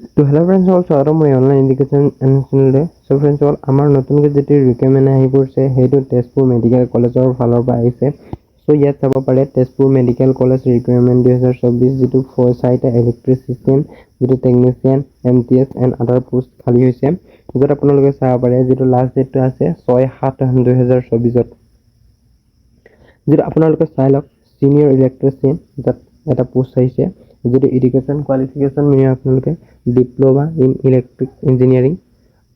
তো hello friends all স্বাগতম মই অনলাইন এডুকেশ্যন চেনেলতে সো friends all আমাৰ নতুনকৈ যেটি ৰিকমেণ্ড আহি পৰিছে হেতু তেজপুৰ মেডিকেল কলেজৰ ফালৰ পৰা আহিছে সো ইয়াত চাব পাৰে তেজপুৰ মেডিকেল কলেজ ৰিকমেণ্ড 2024 যেটো ফৰচাইট ইলেক্ট্ৰিক সিস্টেম যেটো technician MTS and other post খালি হৈছে যত আপোনালোকে চাব পাৰে যেটো লাষ্ট ডেটটো আছে 6/7/2024 যেটো আপোনালোকে চাই লওক সিনিয়ৰ ইলেক্ট্ৰিচিয়ান যাত এটা পোষ্ট আহিছে যেটো এডুকেশ্যন কোৱালিফিকেশ্যন মেনে আপোনালোকে diploma in electric engineering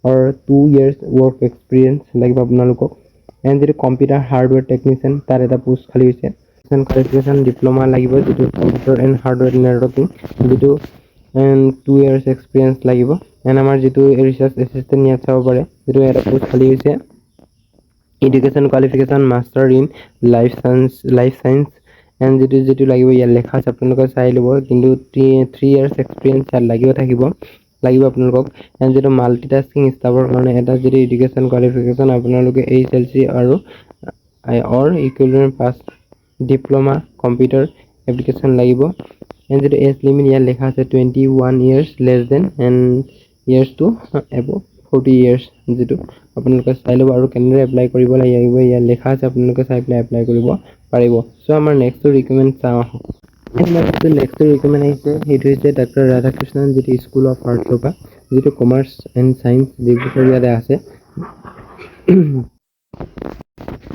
or 2 years work experience লাগিব আপোনালোকক and যেটো কম্পিউটাৰ হাৰ্ডৱেৰ টেকনিচিয়ান তাৰ এটা পোষ্ট খালি হৈছে কোৱালিফিকেশ্যন ডিপ্লোমা লাগিব যেটো কম্পিউটাৰ এণ্ড হাৰ্ডৱেৰ নেটৱৰ্কিং যেটো 2 years experience লাগিব and আমাৰ যেটো ৰিসাৰ্চ এসিস্টেন্ট ইয়াত চাব পাৰে যেটো এটা পোষ্ট খালি হৈছে education qualification master in life science and যেটো লাগিব ইয়াত লেখা আছে আপোনালোকে চাই লব কিন্তু 3 years experience লাগিব আপোনালোকক and যেটো মাল্টিটাস্কিং ষ্টাফৰ কাৰণে এটা যেটো এডুকেশ্যন কোৱালিফিকেশ্যন আপোনালোকে HLC আৰু or equivalent pass diploma computer application লাগিব and যেটো এজ লিমিট ইয়াত লেখা আছে 21 years less than and years to above 40 years যেটো আপোনালোকে চাই লব আৰু কেনেদৰে এপ্লাই কৰিব লাগিব ইয়াত লেখা আছে আপোনালোকে চাই এপ্লাই কৰিব পাৰিব সো আমাৰ নেক্সট ৰিকমেণ্ড চাও next ৰিকমেণ্ড আহিছে হেতু হৈছে ডক্টৰ ৰাধাকৃষ্ণন যেটো স্কুল অফ আৰ্টছৰ পৰা যেটো কমাৰ্চ এণ্ড সায়েন্স ডিগ্ৰী ইয়াতে আছে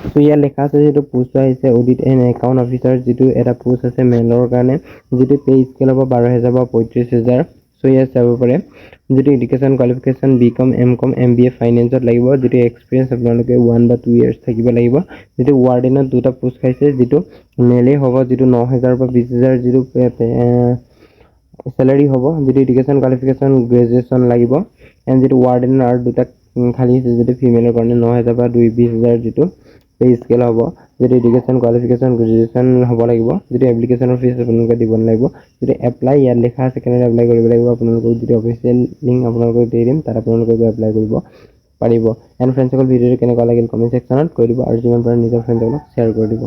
সো ইয়াত লেখা আছে যেটো পোষ্ট আহিছে অডিট এণ্ড একাউণ্ট অফিচাৰ যেটো এটা পোষ্ট আছে মেলৰ কাৰণে যেটো পে স্কেল হ'ব 12000 বা 35000 সো ইয়াত চাব পাৰে যেটো education qualification BCom MCom MBA ফাইনান্সত লাগিব যেটো এক্সপেৰিয়েন্স আপোনালোকে 1 বা 2 ইয়াৰ্স থাকিব লাগিব যেটো ওয়াৰ্ডেনত দুটা পোষ্ট খাইছে যেটো মেলে হ'ব যেটো 9000 বা 20000 যেটো salary হ'ব যেটো এডুকেশ্যন কোৱালিফিকেশ্যন গ্ৰেজুৱেচন লাগিব এণ্ড যেটো ওয়াৰ্ডেন আৰু দুটা খালি আছে যেটো ফিমেলৰ কাৰণে 9000 বা 20000 যেটো পে স্কেল হ'ব যেটো এডুকেশ্যন কোৱালিফিকেশ্যন গ্ৰেজুৱেচন হ'ব লাগিব যেটো এপ্লিকেশ্যনৰ ফিজ আপোনালোকে দিব লাগিব যেটো এপ্লাই ইয়াত লেখা আছে কেনেদৰে এপ্লাই কৰিব লাগিব আপোনালোকক যেটো অফিচিয়েল লিংক আপোনালোকক দি দিম তাত আপোনালোকে এপ্লাই কৰিব পাৰিব এণ্ড ফ্ৰেণ্ডসকল ভিডিঅটো কেনেকুৱা লাগিল কমেন্ট সেকশনত কৈ দিব আৰু যিমান পাৰে নিজৰ ফ্ৰেণ্ডসকলক শ্বেয়াৰ কৰি দিব